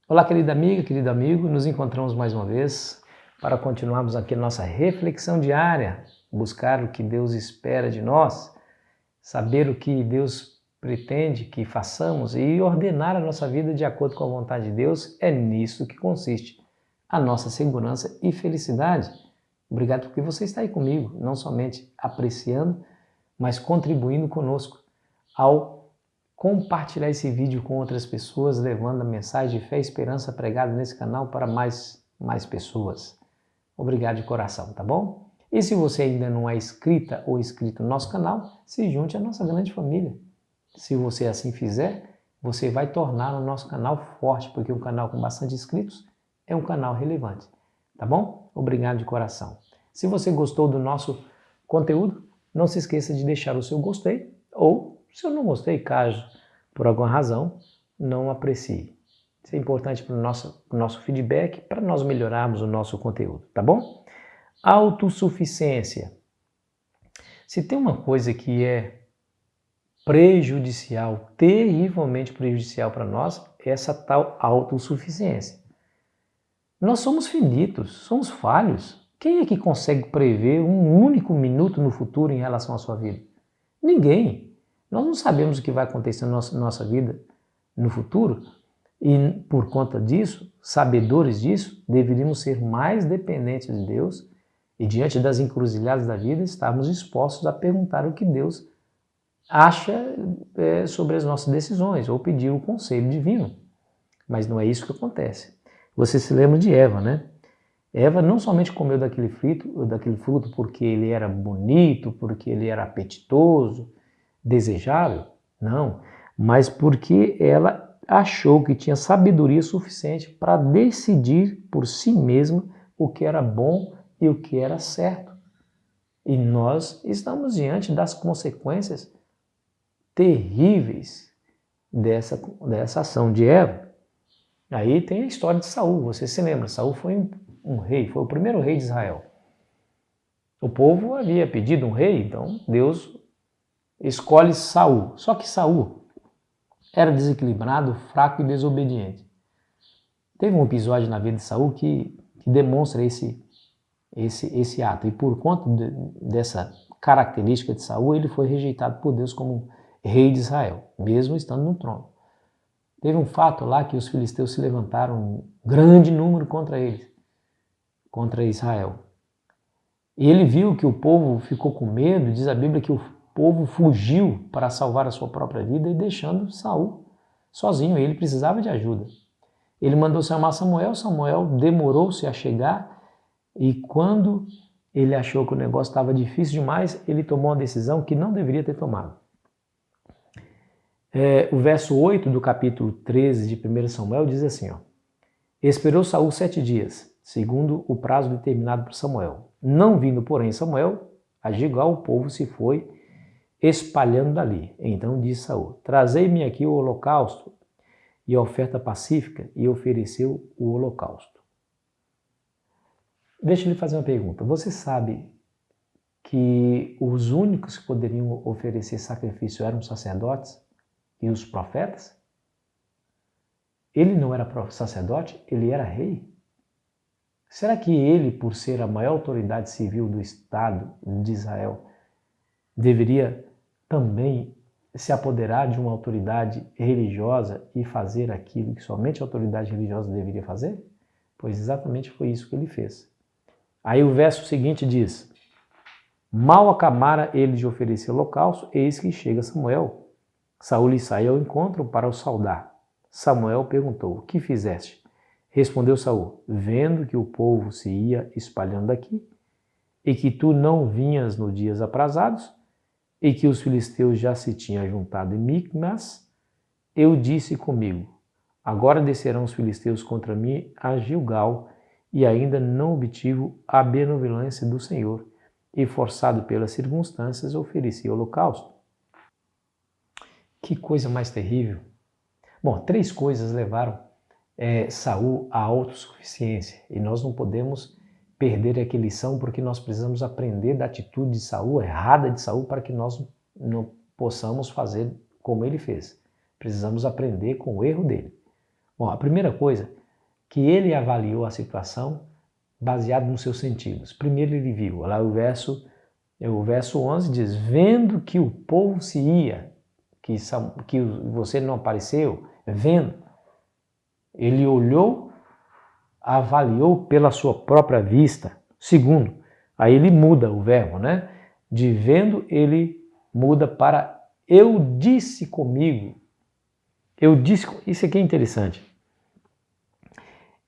Olá, querida amiga, querido amigo, nos encontramos mais uma vez para continuarmos aqui nossa reflexão diária, buscar o que Deus espera de nós, saber o que Deus pretende que façamos e ordenar a nossa vida de acordo com a vontade de Deus. É nisso que consiste a nossa segurança e felicidade. Obrigado porque você está aí comigo, não somente apreciando, mas contribuindo conosco ao compartilhar esse vídeo com outras pessoas, levando a mensagem de fé e esperança pregada nesse canal para mais pessoas. Obrigado de coração, tá bom? E se você ainda não é inscrita ou inscrito no nosso canal, se junte à nossa grande família. Se você assim fizer, você vai tornar o nosso canal forte, porque um canal com bastante inscritos é um canal relevante, tá bom? Obrigado de coração. Se você gostou do nosso conteúdo, não se esqueça de deixar o seu gostei ou, se eu não gostei, caso por alguma razão não aprecie. Isso é importante para o nosso feedback, para nós melhorarmos o nosso conteúdo, tá bom? Autossuficiência. Se tem uma coisa que é prejudicial, terrivelmente prejudicial para nós, é essa tal autossuficiência. Nós somos finitos, somos falhos. Quem é que consegue prever um único minuto no futuro em relação à sua vida? Ninguém. Nós não sabemos o que vai acontecer na nossa vida no futuro e, por conta disso, sabedores disso, deveríamos ser mais dependentes de Deus e, diante das encruzilhadas da vida, estarmos expostos a perguntar o que Deus acha sobre as nossas decisões ou pedir o conselho divino. Mas não é isso que acontece. Você se lembra de Eva, né? Eva não somente comeu daquele fruto porque ele era bonito, porque ele era apetitoso, desejável, não, mas porque ela achou que tinha sabedoria suficiente para decidir por si mesma o que era bom e o que era certo. E nós estamos diante das consequências terríveis dessa ação de Eva. Aí tem a história de Saul, você se lembra, Saul foi um rei, foi o primeiro rei de Israel. O povo havia pedido um rei, então Deus escolhe Saul. Só que Saul era desequilibrado, fraco e desobediente. Teve um episódio na vida de Saul que demonstra esse ato. E por conta dessa característica de Saul, ele foi rejeitado por Deus como rei de Israel, mesmo estando no trono. Teve um fato lá que os filisteus se levantaram um grande número contra eles, contra Israel. E ele viu que o povo ficou com medo, diz a Bíblia que o povo fugiu para salvar a sua própria vida e deixando Saul sozinho, ele precisava de ajuda. Ele mandou chamar Samuel, Samuel demorou-se a chegar e quando ele achou que o negócio estava difícil demais, ele tomou uma decisão que não deveria ter tomado. O verso 8 do capítulo 13 de 1 Samuel diz assim, ó, esperou Saul 7 dias, segundo o prazo determinado por Samuel. Não vindo, porém, Samuel, a Gilgal, o povo se foi espalhando dali. Então disse Saul, trazei-me aqui o holocausto e a oferta pacífica, e ofereceu o holocausto. Deixa eu lhe fazer uma pergunta. Você sabe que os únicos que poderiam oferecer sacrifício eram os sacerdotes e os profetas? Ele não era sacerdote, ele era rei. Será que ele, por ser a maior autoridade civil do Estado de Israel, deveria também se apoderar de uma autoridade religiosa e fazer aquilo que somente a autoridade religiosa deveria fazer? Pois exatamente foi isso que ele fez. Aí o verso seguinte diz, mal acabara ele de oferecer holocausto, eis que chega Samuel. Saul lhe sai ao encontro para o saudar. Samuel perguntou, o que fizeste? Respondeu Saul, vendo que o povo se ia espalhando daqui, e que tu não vinhas nos dias aprazados, e que os filisteus já se tinham juntado em Micmas, eu disse comigo, agora descerão os filisteus contra mim a Gilgal, e ainda não obtive a benevolência do Senhor, e forçado pelas circunstâncias ofereci holocausto. Que coisa mais terrível! Bom, 3 coisas levaram Saul à autossuficiência, e nós não podemos perder aquela lição porque nós precisamos aprender da atitude de Saul, errada de Saul, para que nós não possamos fazer como ele fez. Precisamos aprender com o erro dele. Bom, a primeira coisa, que ele avaliou a situação baseado nos seus sentidos. Primeiro ele viu, lá o verso 11 diz, vendo que o povo se ia, que você não apareceu, vendo, ele olhou, avaliou pela sua própria vista. Segundo, aí ele muda o verbo, né? De vendo, ele muda para eu disse comigo. Eu disse, isso aqui é interessante.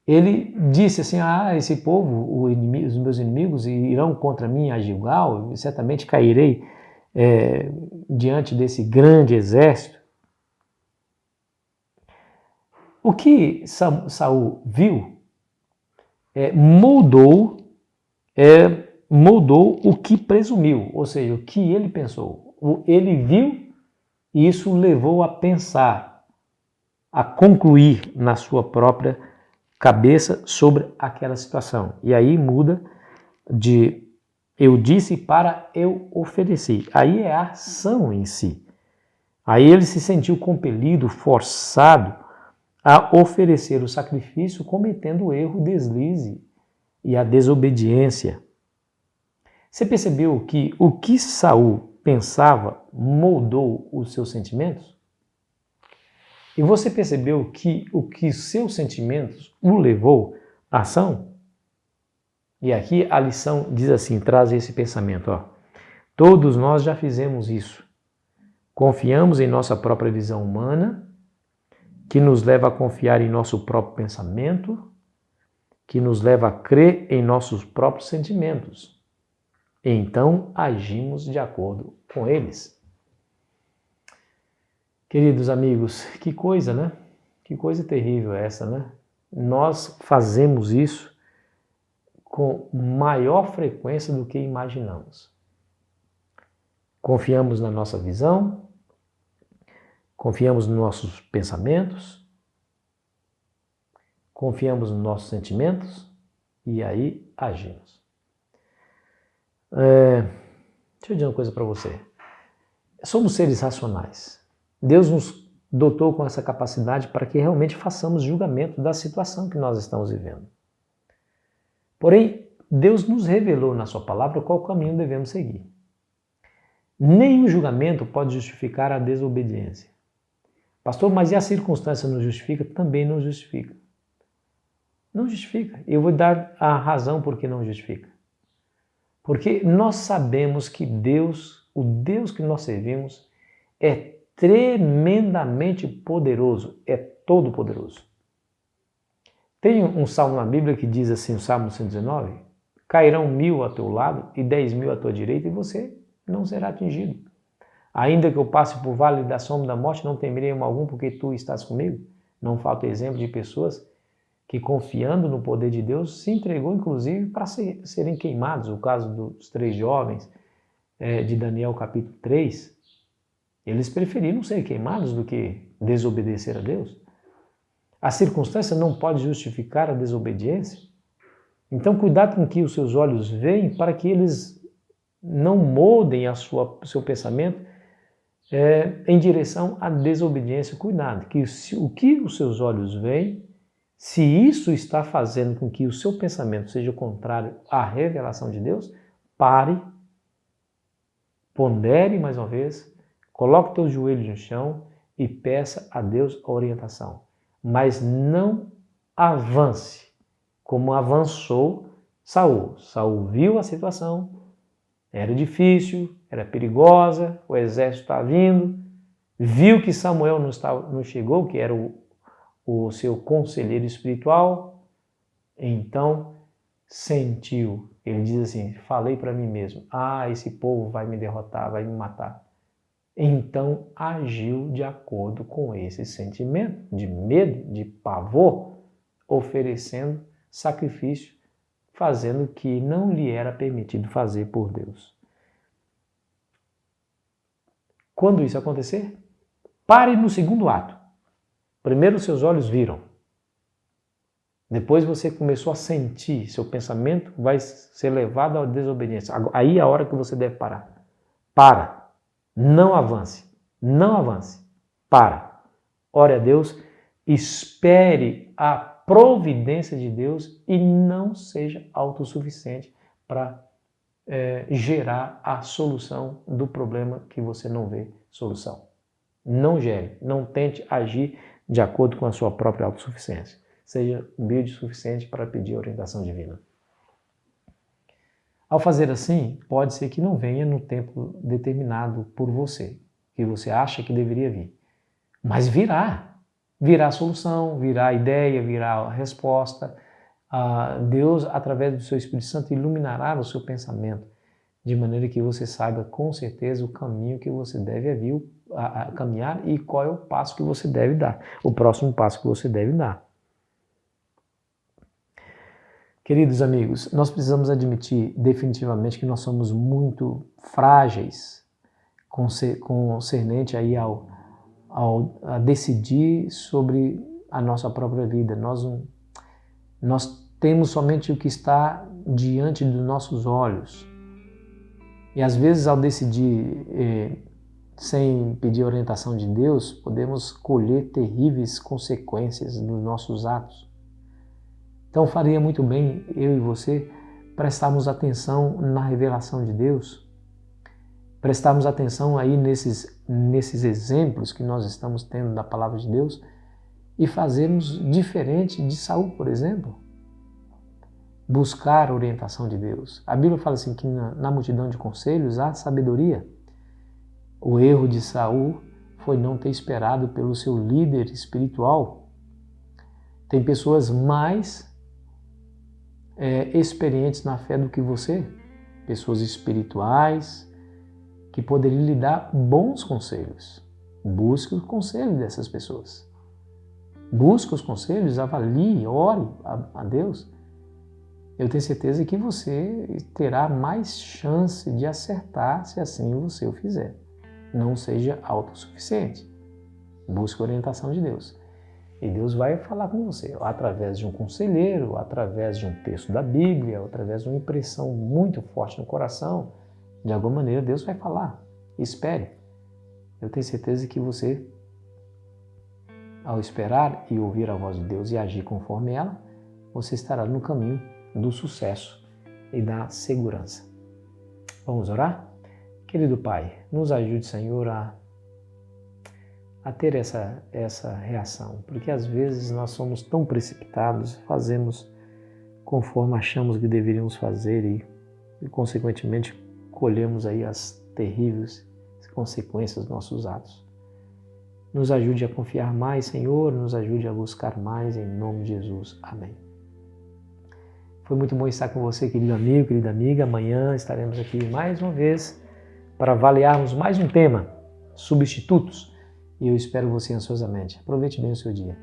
Ele disse assim, esse povo, os meus inimigos irão contra mim a Gilgal, certamente cairei diante desse grande exército. O que Saul viu moldou o que presumiu, ou seja, o que ele pensou. Ele viu e isso o levou a pensar, a concluir na sua própria cabeça sobre aquela situação. E aí muda de eu disse para eu ofereci. Aí é a ação em si. Aí ele se sentiu compelido, forçado a oferecer o sacrifício, cometendo o erro, o deslize e a desobediência. Você percebeu que o que Saul pensava moldou os seus sentimentos? E você percebeu que o que seus sentimentos o levou à ação? E aqui a lição diz assim, traz esse pensamento. Todos nós já fizemos isso. Confiamos em nossa própria visão humana, que nos leva a confiar em nosso próprio pensamento, que nos leva a crer em nossos próprios sentimentos. Então agimos de acordo com eles. Queridos amigos, que coisa, né? Que coisa terrível é essa, né? Nós fazemos isso com maior frequência do que imaginamos. Confiamos na nossa visão, confiamos nos nossos pensamentos, confiamos nos nossos sentimentos e aí agimos. Deixa eu dizer uma coisa para você. Somos seres racionais. Deus nos dotou com essa capacidade para que realmente façamos julgamento da situação que nós estamos vivendo. Porém, Deus nos revelou na sua palavra qual caminho devemos seguir. Nenhum julgamento pode justificar a desobediência. Pastor, mas e a circunstância não justifica? Também não justifica. Não justifica. Eu vou dar a razão por que não justifica. Porque nós sabemos que Deus, o Deus que nós servimos, é tremendamente poderoso, é todo poderoso. Tem um salmo na Bíblia que diz assim, o Salmo 119, cairão 1000 a teu lado e 10.000 à tua direita e você não será atingido. Ainda que eu passe por vale da sombra da morte, não temerei mal algum porque tu estás comigo. Não falta exemplo de pessoas que confiando no poder de Deus se entregou inclusive para serem queimados. O caso dos 3 jovens de Daniel capítulo 3, eles preferiram ser queimados do que desobedecer a Deus. A circunstância não pode justificar a desobediência. Então, cuidado com o que os seus olhos veem para que eles não moldem o seu pensamento em direção à desobediência. Cuidado, que o que os seus olhos veem, se isso está fazendo com que o seu pensamento seja contrário à revelação de Deus, pare, pondere mais uma vez, coloque teus joelhos no chão e peça a Deus a orientação. Mas não avance como avançou Saul. Saul viu a situação, era difícil, era perigosa, o exército estava vindo, viu que Samuel não chegou, que era o seu conselheiro espiritual, então sentiu, ele diz assim, falei para mim mesmo, esse povo vai me derrotar, vai me matar. Então agiu de acordo com esse sentimento de medo, de pavor, oferecendo sacrifício, fazendo o que não lhe era permitido fazer por Deus. Quando isso acontecer, pare no segundo ato. Primeiro seus olhos viram. Depois você começou a sentir, seu pensamento vai ser levado à desobediência. Aí é a hora que você deve parar. Para. Não avance. Não avance. Para. Ore a Deus Espere a providência de Deus e não seja autossuficiente para gerar a solução do problema que você não vê solução. Não gere, não tente agir de acordo com a sua própria autossuficiência. Seja humilde o suficiente para pedir orientação divina. Ao fazer assim, pode ser que não venha no tempo determinado por você, que você acha que deveria vir. Mas virá. Virá a solução, virá a ideia, virá a resposta. Deus, através do seu Espírito Santo, iluminará o seu pensamento, de maneira que você saiba com certeza o caminho que você deve caminhar e qual é o passo que você deve dar, o próximo passo que você deve dar. Queridos amigos, nós precisamos admitir definitivamente que nós somos muito frágeis concernente aí a decidir sobre a nossa própria vida. Nós temos somente o que está diante dos nossos olhos. E às vezes ao decidir sem pedir orientação de Deus, podemos colher terríveis consequências nos nossos atos. Então faria muito bem eu e você prestarmos atenção na revelação de Deus, prestarmos atenção aí nesses exemplos que nós estamos tendo da palavra de Deus e fazermos diferente de Saul, por exemplo. Buscar a orientação de Deus. A Bíblia fala assim que na multidão de conselhos há sabedoria. O erro de Saul foi não ter esperado pelo seu líder espiritual. Tem pessoas mais experientes na fé do que você, pessoas espirituais que poderiam lhe dar bons conselhos. Busque os conselhos dessas pessoas. Busque os conselhos, avalie, ore a Deus. Eu tenho certeza que você terá mais chance de acertar se assim você o fizer. Não seja autossuficiente. Busque a orientação de Deus. E Deus vai falar com você, através de um conselheiro, através de um texto da Bíblia, através de uma impressão muito forte no coração. De alguma maneira Deus vai falar. Espere. Eu tenho certeza que você, ao esperar e ouvir a voz de Deus e agir conforme ela, você estará no caminho do sucesso e da segurança. Vamos orar? Querido Pai, nos ajude, Senhor, a ter essa reação, porque às vezes nós somos tão precipitados, fazemos conforme achamos que deveríamos fazer e consequentemente colhemos aí as terríveis consequências dos nossos atos. Nos ajude a confiar mais, Senhor, nos ajude a buscar mais, em nome de Jesus. Amém. Foi muito bom estar com você, querido amigo, querida amiga. Amanhã estaremos aqui mais uma vez para avaliarmos mais um tema, substitutos. E eu espero você ansiosamente. Aproveite bem o seu dia.